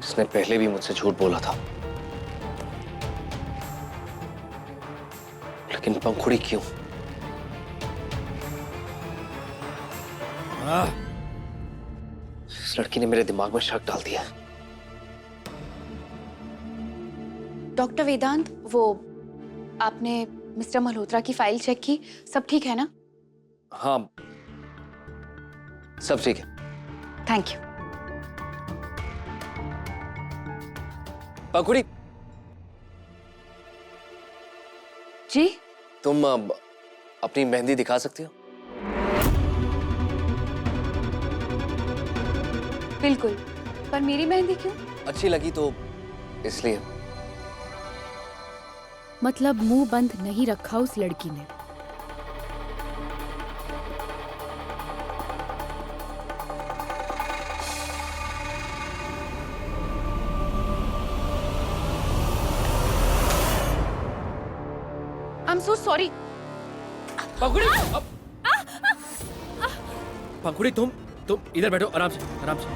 इसने पहले भी मुझसे झूठ बोला था, लेकिन पंखुड़ी क्यों? इस लड़की ने मेरे दिमाग में शक डाल दिया। डॉक्टर वेदांत, वो आपने मिस्टर मल्होत्रा की फाइल चेक की, सब ठीक है ना? हाँ, सब ठीक है। Thank you. पंखुड़ी, जी? तुम अपनी मेहंदी दिखा सकती हो? बिल्कुल, पर मेरी मेहंदी क्यों? अच्छी लगी तो इसलिए। मतलब मुंह बंद नहीं रखा उस लड़की ने। I am so sorry. पंखुड़ी, पंखुड़ी, तुम इधर बैठो, आराम से, आराम से।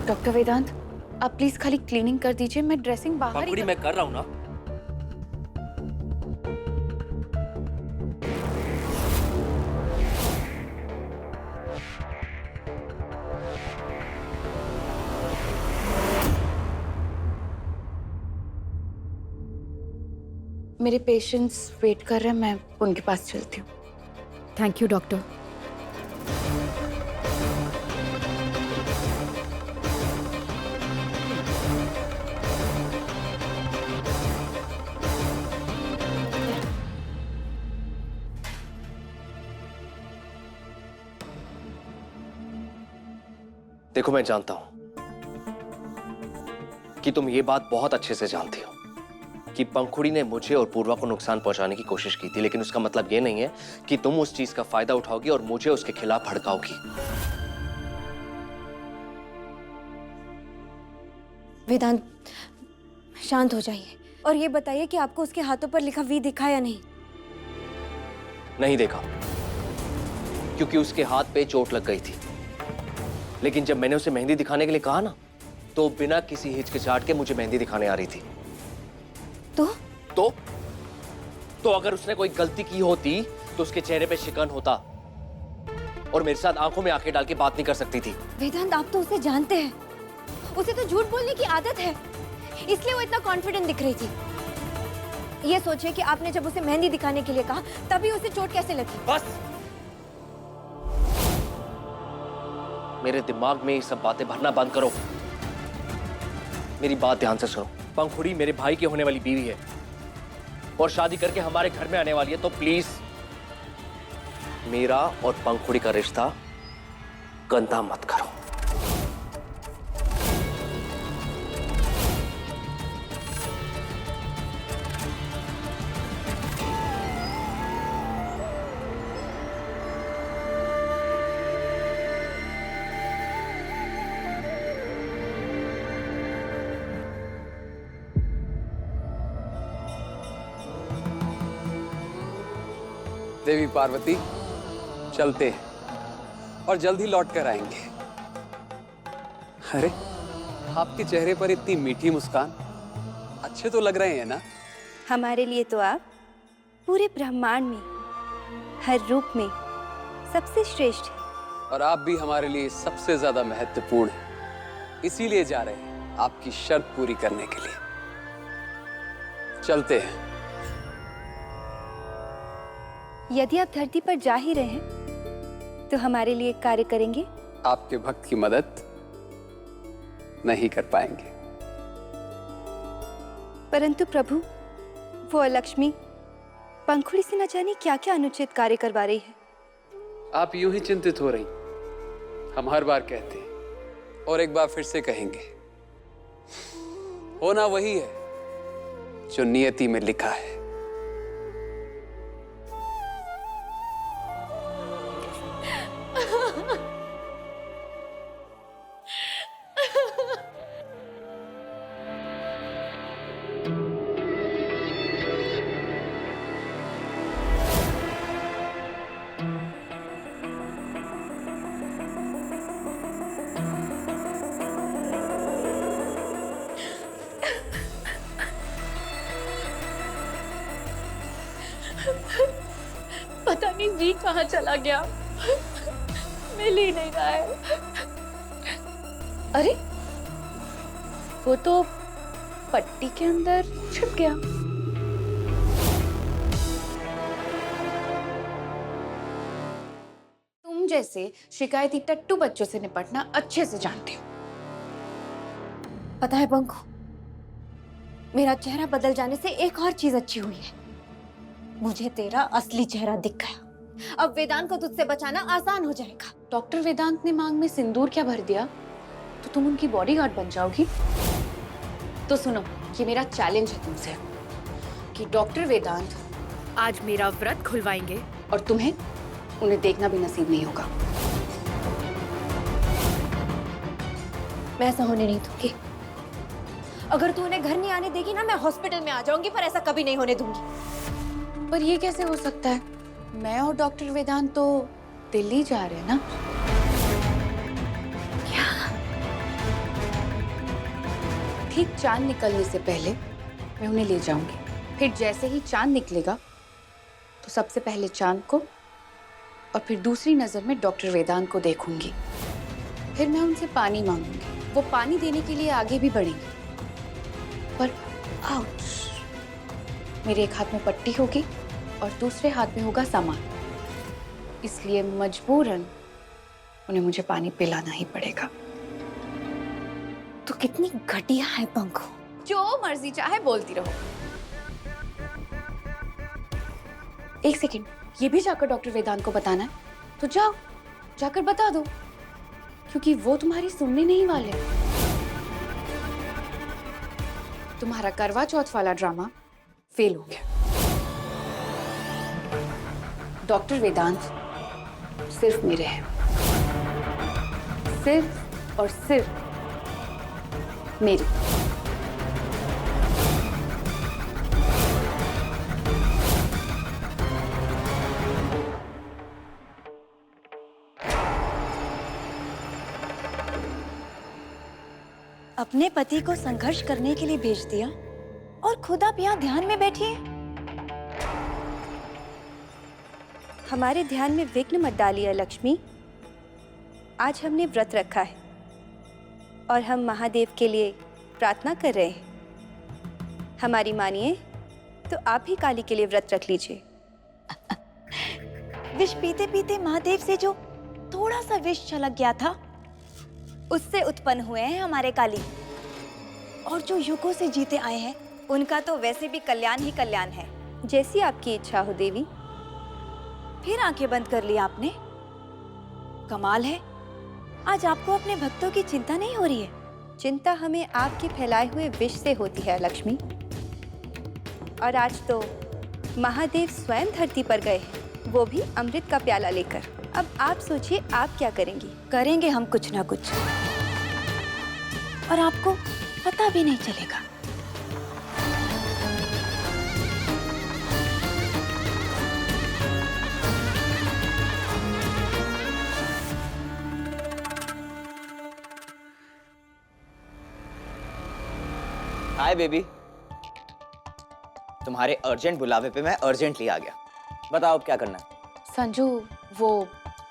डॉक्टर वेदांत, आप प्लीज खाली क्लीनिंग कर दीजिए, मैं ड्रेसिंग बाहर ही पंखुड़ी, मैं कर रहा हूं ना। मेरे पेशेंट्स वेट कर रहे हैं, मैं उनके पास चलती हूँ। Thank you doctor. देखो, मैं जानता हूं कि तुम ये बात बहुत अच्छे से जानती हो कि पंखुड़ी ने मुझे और पूर्वा को नुकसान पहुंचाने की कोशिश की थी, लेकिन उसका मतलब ये नहीं है कि तुम उस चीज का फायदा उठाओगी और मुझे उसके खिलाफ भड़काओगी। वेदांत, शांत हो जाइए और ये बताइए कि आपको उसके हाथों पर लिखा वी दिखा या नहीं? नहीं देखा, क्योंकि उसके हाथ पे चोट लग गई थी। लेकिन जब मैंने उसे मेहंदी दिखाने के लिए कहा ना, तो बिना किसी हिचकिचाहट के मुझे मेहंदी दिखाने आ रही थी। तो अगर उसने कोई गलती की होती तो उसके चेहरे पे शिकन होता और मेरे साथ आंखों में आंखें डाल के बात नहीं कर सकती थी। वेदांत, आप तो उसे जानते हैं, उसे तो झूठ बोलने की आदत है, इसलिए वो इतना कॉन्फिडेंट दिख रही थी। ये सोचिए कि आपने जब उसे मेहंदी दिखाने के लिए कहा, तभी उसे चोट कैसे लगी? बस, मेरे दिमाग में ये सब बातें भरना बंद करो। मेरी बात ध्यान से सुनो। पंखुड़ी मेरे भाई की होने वाली बीवी है और शादी करके हमारे घर में आने वाली है, तो प्लीज मेरा और पंखुड़ी का रिश्ता गंदा मत करो। देवी पार्वती, चलते हैं और जल्द ही लौट कर आएंगे। अरे, आपके चेहरे पर इतनी मीठी मुस्कान, अच्छे तो लग रहे हैं ना? हमारे लिए तो आप पूरे ब्रह्मांड में, हर रूप में सबसे श्रेष्ठ हैं। और आप भी हमारे लिए सबसे ज्यादा महत्वपूर्ण हैं। इसीलिए जा रहे हैं आपकी शर्त पूरी करने के लिए। चलते हैं। यदि आप धरती पर जा ही रहे हैं, तो हमारे लिए एक कार्य करेंगे? आपके भक्त की मदद नहीं कर पाएंगे। परंतु प्रभु, वो अलक्ष्मी पंखुड़ी से न जाने क्या क्या अनुचित कार्य करवा रही है। आप यूं ही चिंतित हो रही, हम हर बार कहते हैं और एक बार फिर से कहेंगे, होना वही है जो नियति में लिखा है। पता नहीं जी कहाँ चला गया, मिल ही नहीं रहा है। अरे वो तो पट्टी के अंदर छिप गया। तुम जैसे शिकायती टट्टू बच्चों से निपटना अच्छे से जानते हो। पता है पंखु, मेरा चेहरा बदल जाने से एक और चीज अच्छी हुई है। मुझे तेरा असली चेहरा दिख गया। अब वेदांत को तुझसे बचाना आसान हो जाएगा। डॉक्टर वेदांत ने मांग में सिंदूर क्या भर दिया तो तुम उनकी बॉडीगार्ड बन जाओगी? तो सुनो, ये मेरा चैलेंज है तुमसे कि डॉक्टर वेदांत आज मेरा व्रत खुलवाएंगे और तुम्हें उन्हें देखना भी नसीब नहीं होगा। मैं ऐसा होने नहीं दूंगी। अगर तू उन्हें घर नहीं आने देगी ना, मैं हॉस्पिटल में आ जाऊंगी, पर ऐसा कभी नहीं होने दूंगी। पर ये कैसे हो सकता है? मैं और डॉक्टर वेदांत तो दिल्ली जा रहे हैं ना। क्या? ठीक चांद निकलने से पहले मैं उन्हें ले जाऊंगी। फिर जैसे ही चांद निकलेगा तो सबसे पहले चांद को और फिर दूसरी नजर में डॉक्टर वेदांत को देखूंगी। फिर मैं उनसे पानी मांगूंगी। वो पानी देने के लिए आगे भी बढ़ेंगे, पर आउच, मेरे एक हाथ में पट्टी होगी और दूसरे हाथ में होगा सामान, इसलिए मजबूरन उन्हें मुझे पानी पिलाना ही पड़ेगा। तू कितनी घटिया है पंखु। जो मर्जी चाहे बोलती रहो। एक सेकंड, ये भी जाकर डॉक्टर वेदांत को बताना है तो जाओ, जाकर बता दो, क्योंकि वो तुम्हारी सुनने नहीं वाले। तुम्हारा करवा चौथ वाला ड्रामा फेल हो गया। डॉक्टर वेदांत सिर्फ मेरे हैं, सिर्फ और सिर्फ मेरे। अपने पति को संघर्ष करने के लिए भेज दिया और खुद आप यहाँ ध्यान में बैठी हैं। हमारे ध्यान में विघ्न मत डालिए लक्ष्मी। आज हमने व्रत रखा है और हम महादेव के लिए प्रार्थना कर रहे हैं। हमारी मानिए तो आप भी काली के लिए व्रत रख लीजिए। विष पीते पीते महादेव से जो थोड़ा सा विष छलक गया था, उससे उत्पन्न हुए हैं हमारे काली। और जो युगों से जीते आए हैं, उनका तो वैसे भी कल्याण ही कल्याण है। जैसी आपकी इच्छा हो देवी। फिर आंखें बंद कर ली आपने। कमाल है, आज आपको अपने भक्तों की चिंता नहीं हो रही है। चिंता हमें आपके फैलाए हुए विष से होती है लक्ष्मी। और आज तो महादेव स्वयं धरती पर गए हैं, वो भी अमृत का प्याला लेकर। अब आप सोचिए आप क्या करेंगी। करेंगे हम कुछ ना कुछ, और आपको पता भी नहीं चलेगा। हाय बेबी, तुम्हारे अर्जेंट बुलावे पे मैं अर्जेंटली आ गया। बताओ अब क्या करना है? संजू, वो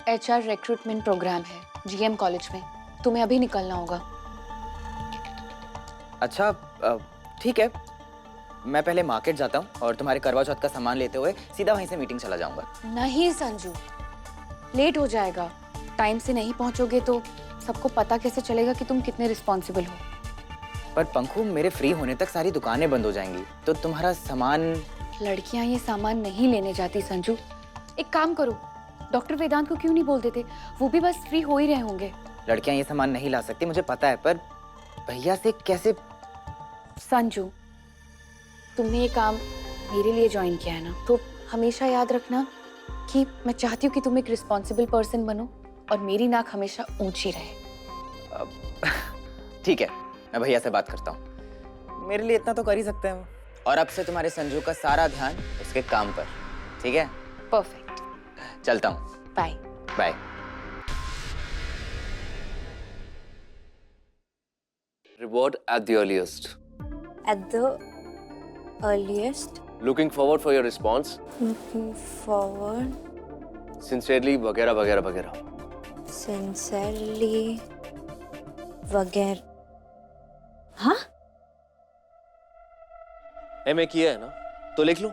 HR रिक्रूटमेंट प्रोग्राम है GM कॉलेज में, तुम्हें अभी निकलना होगा। अच्छा ठीक है, मैं पहले मार्केट जाता हूँ और तुम्हारे करवा चौथ का सामान लेते हुए सीधा वहीं से मीटिंग चला जाऊंगा। नहीं संजू, लेट हो जाएगा। टाइम से नहीं पहुंचोगे तो सबको पता कैसे चलेगा कि तुम कितने रिस्पॉन्सिबल हो। पर पंखू, मेरे फ्री होने तक सारी दुकानें बंद हो जाएंगी, तो तुम्हारा सामान। लड़कियां ये सामान नहीं लेने जाती संजू। एक काम करो, डॉक्टर वेदांत को क्यों नहीं बोल देते? वो भी बस फ्री हो ही रहे होंगे। लड़कियां ये सामान नहीं ला सकती, मुझे पता है, पर भैया से कैसे? संजू, तुमने ये काम मेरे लिए ज्वाइन किया है ना, तो हमेशा याद रखना कि मैं चाहती हूँ कि तुम एक रिस्पॉन्सिबल पर्सन बनो और मेरी नाक हमेशा ऊंची रहे। ठीक है, मैं भैया से बात करता हूँ। मेरे लिए इतना तो कर ही सकते हैं वो। और अब से तुम्हारे संजू का सारा ध्यान उसके काम पर, ठीक है? परफेक्ट। चलता हूँ। Bye. Bye. Reward at the earliest. At the earliest, Looking forward for your response. looking forward, Sincerely, वगैरह वगैरह वगैरह. sincerely, वगैरह। हाँ? MA किया है ना, तो लिख लो.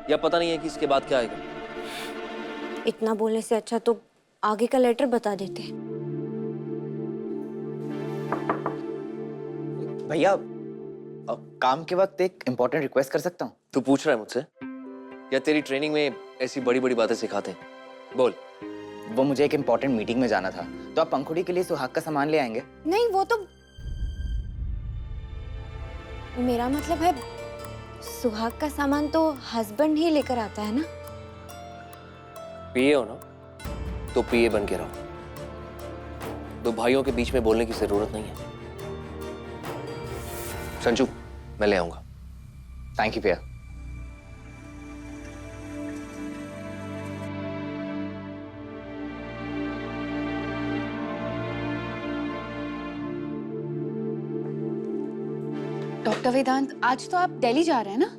या पता नहीं है कि इसके बाद क्या आएगा. इतना बोलने से अच्छा तो आगे का लेटर बता देते। भैया, काम के वक्त एक इम्पोर्टेंट रिक्वेस्ट कर सकता हूँ? तू पूछ रहा है मुझसे? या तेरी ट्रेनिंग में ऐसी बड़ी बड़ी बातें सिखाते हैं? बोल. वो मुझे एक इम्पोर्टेंट मीटिंग में जाना था, तो आप पंखुड़ी के लिए सुहाग का सामान ले आएंगे? नहीं, वो तो मेरा मतलब है, सुहाग का सामान तो हस्बैंड ही लेकर आता है ना। पीए हो ना, तो पीए बन के रहो. दो भाइयों के बीच में बोलने की जरूरत नहीं है. संजू, मैं ले आऊंगा. थैंक यू भैया। डॉक्टर वेदांत, आज तो आप दिल्ली जा रहे हैं ना?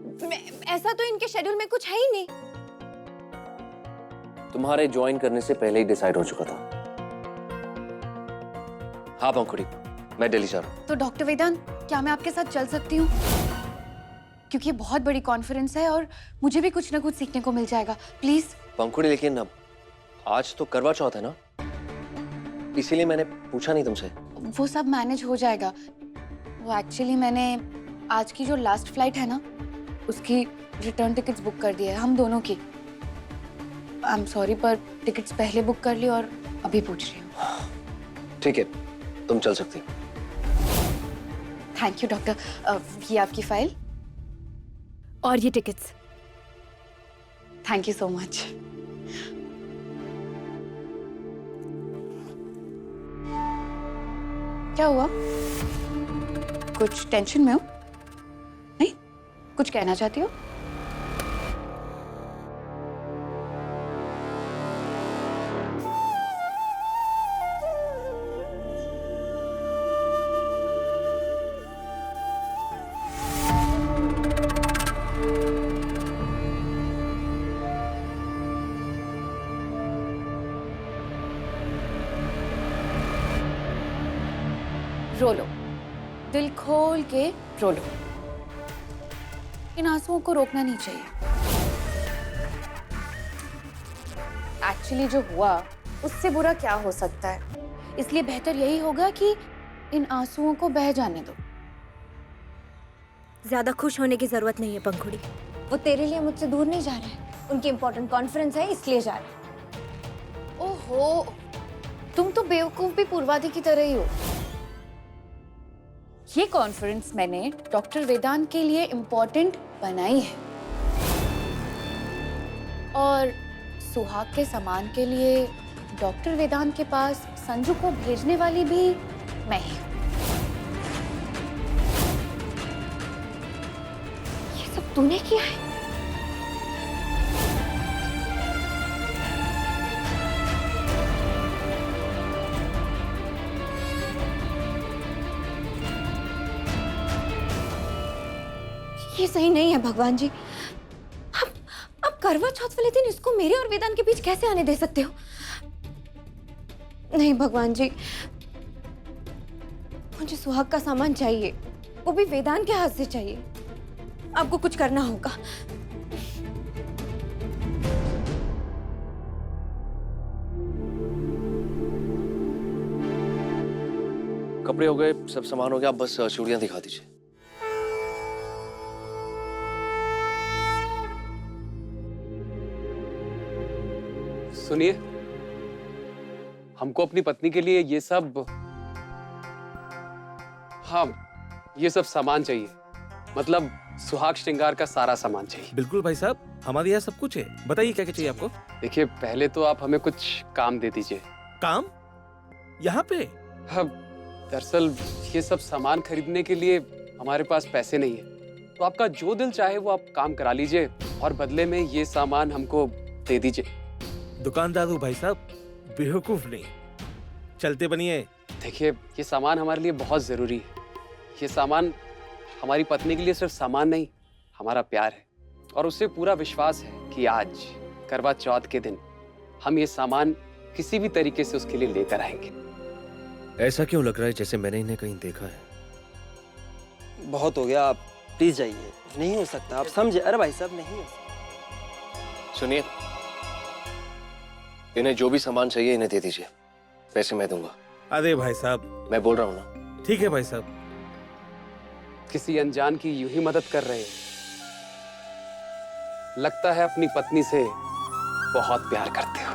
ऐसा तो इनके शेड्यूल में कुछ है ही नहीं। तुम्हारे ज्वाइन करने से पहले ही डिसाइड हो चुका था. हाँ पंखुड़ी, मैं दिल्ली जा रहा हूँ. तो डॉक्टर वेदांत, क्या मैं आपके साथ चल सकती हूँ? क्योंकि ये बहुत बड़ी कॉन्फ्रेंस है और मुझे भी कुछ ना कुछ सीखने को मिल जाएगा। प्लीज। पंखुड़ी, लेकिन अब आज तो करवा चौथ है ना, इसीलिए मैंने पूछा नहीं तुमसे. वो सब मैनेज हो जाएगा। वो एक्चुअली मैंने आज की जो लास्ट फ्लाइट है ना, उसकी रिटर्न टिकट्स बुक कर दी है, हम दोनों की। आई एम सॉरी, पर टिकट्स पहले बुक कर ली और अभी पूछ रही हूँ। ठीक है, तुम चल सकती हो. Thank you doctor. ये आपकी फाइल और ये tickets. Thank you so much. क्या हुआ? कुछ टेंशन में हो? नहीं? कुछ कहना चाहती हो? रो लो, दिल खोल के रो लो। इन आंसुओं को रोकना नहीं चाहिए। एक्चुअली जो हुआ उससे बुरा क्या हो सकता है, इसलिए बेहतर यही होगा कि इन आंसुओं को बह जाने दो। ज्यादा खुश होने की जरूरत नहीं है पंखुड़ी। वो तेरे लिए मुझसे दूर नहीं जा रहे हैं, उनकी इंपॉर्टेंट कॉन्फ्रेंस है इसलिए जा रहे हैं। ओहो, तुम तो बेवकूफ भी पूर्वादि की तरह ही हो। ये कॉन्फ्रेंस मैंने डॉक्टर वेदांत के लिए इम्पोर्टेंट बनाई है और सुहाग के सामान के लिए डॉक्टर वेदांत के पास संजू को भेजने वाली भी मैं ही हूँ। ये सब तूने किया है? ये सही नहीं है भगवान जी। अब करवा चौथ वाले दिन इसको मेरे और वेदांत के बीच कैसे आने दे सकते हो? नहीं भगवान जी, मुझे सुहाग का सामान चाहिए, वो भी वेदांत के हाथ से चाहिए। आपको कुछ करना होगा। कपड़े हो गए, सब सामान हो गया, अब बस चूड़ियां दिखा दीजिए. सुनिए, हमको अपनी पत्नी के लिए ये सब, हाँ, ये सब सामान चाहिए। मतलब सुहाग श्रृंगार का सारा सामान चाहिए। बिल्कुल भाई साहब, हमारे यहाँ सब कुछ है। बताइए क्या क्या चाहिए आपको। देखिए, पहले तो आप हमें कुछ काम दे दीजिए। काम यहाँ पे? हाँ, दरअसल ये सब सामान खरीदने के लिए हमारे पास पैसे नहीं है, तो आपका जो दिल चाहे वो आप काम करा लीजिए और बदले में ये सामान हमको दे दीजिए। दुकानदार हूँ भाई साहब, बेवकूफ नहीं। चलते बनिए। देखिए, ये सामान हमारे लिए बहुत जरूरी है। ये सामान हमारी पत्नी के लिए सिर्फ सामान नहीं, हमारा प्यार है, और उससे पूरा विश्वास है कि आज करवा चौथ के दिन हम ये सामान किसी भी तरीके से उसके लिए लेकर आएंगे। ऐसा क्यों लग रहा है जैसे मैंने इन्हें कहीं देखा है? बहुत हो गया, आप प्लीज जाइए। नहीं हो सकता, आप समझे। अरे भाई साहब, नहीं हो सकता। सुनिए, इन्हें जो भी सामान चाहिए इन्हें दे दीजिए, पैसे मैं दूंगा। अरे भाई साहब, मैं बोल रहा हूँ ना। ठीक है भाई साहब। किसी अनजान की यूं ही मदद कर रहे हैं। लगता है अपनी पत्नी से बहुत प्यार करते हो।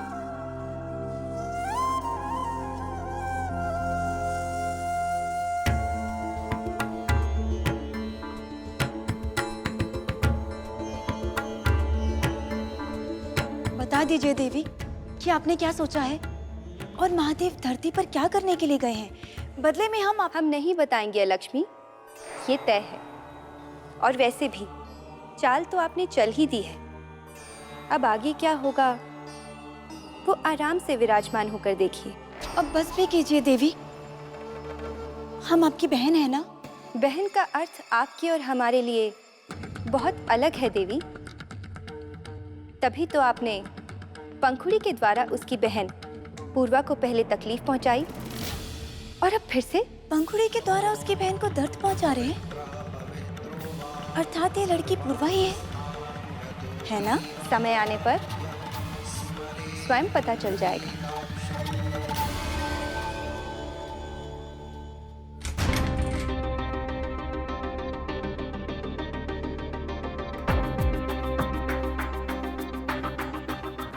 बता दीजिए देवी कि आपने क्या सोचा है और महादेव धरती पर क्या करने के लिए गए हैं। बदले में हम नहीं बताएंगे लक्ष्मी, ये तय है। और वैसे भी चाल तो आपने चल ही दी है, अब आगे क्या होगा वो आराम से विराजमान होकर देखिए। अब बस भी कीजिए देवी, हम आपकी बहन है ना। बहन का अर्थ आपके और हमारे लिए बहुत अलग है देवी। तभी तो आपने पंखुड़ी के द्वारा उसकी बहन पूर्वा को पहले तकलीफ पहुंचाई और अब फिर से पंखुड़ी के द्वारा उसकी बहन को दर्द पहुंचा रहे हैं। अर्थात ये लड़की पूर्वा ही है ना? समय आने पर स्वयं पता चल जाएगा।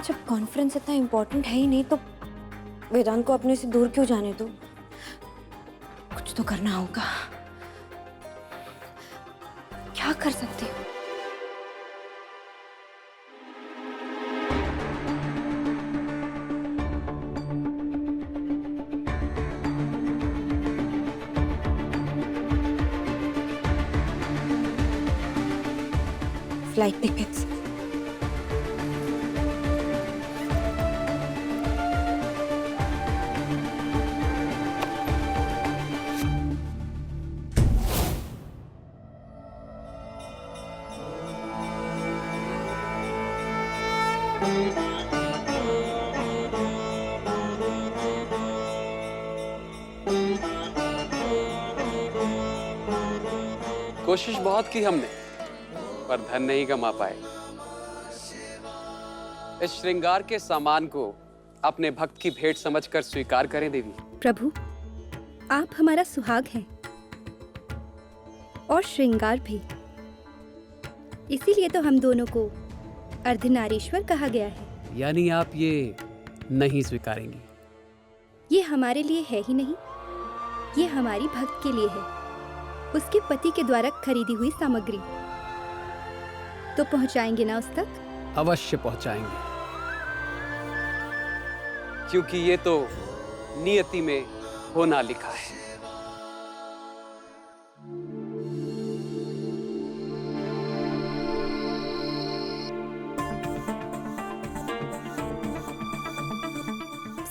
जब कॉन्फ्रेंस इतना इम्पोर्टेंट है ही नहीं तो वेदांत को अपने से दूर क्यों जाने दो? कुछ तो करना होगा। क्या कर सकती हूँ? Flight tickets. कोशिश बहुत की हमने, पर धन नहीं कमा पाए। इस श्रृंगार के सामान को अपने भक्त की भेंट समझकर स्वीकार करें देवी। प्रभु, आप हमारा सुहाग हैं और श्रृंगार भी। इसीलिए तो हम दोनों को अर्धनारीश्वर कहा गया है। यानी आप ये नहीं स्वीकारेंगी? ये हमारे लिए है ही नहीं, ये हमारी भक्त के लिए है, उसके पति के द्वारा खरीदी हुई सामग्री। तो पहुंचाएंगे ना उस तक? अवश्य पहुंचाएंगे, क्योंकि ये तो नियति में होना लिखा है।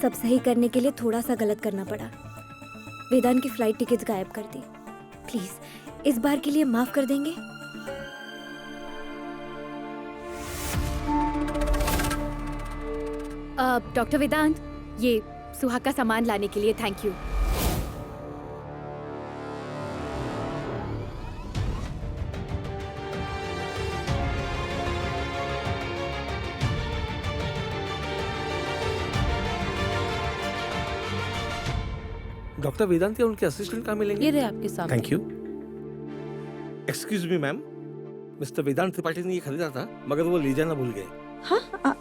सब सही करने के लिए थोड़ा सा गलत करना पड़ा। वेदांत की फ्लाइट टिकट्स गायब कर दी। प्लीज इस बार के लिए माफ कर देंगे? डॉक्टर वेदांत, ये सुहाग का सामान लाने के लिए थैंक यू। डॉक्टर वेदांत या उनके असिस्टेंट कहाँ मिलेंगे? ये रहे आपके सामने। Thank you. Excuse me ma'am, mister Vedant Tripathi ने ये खरीदा था, मगर वो ले जाना भूल गए। हाँ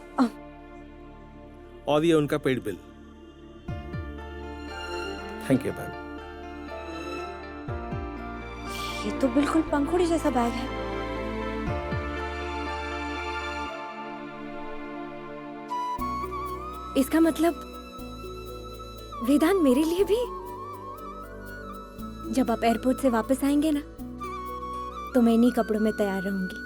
और ये उनका paid bill. Thank you ma'am. ये तो बिल्कुल पंखुड़ी जैसा बैग है। इसका मतलब वेदांत मेरे लिए भी। जब आप एयरपोर्ट से वापस आएंगे ना, तो मैं इन्हीं कपड़ों में तैयार रहूंगी।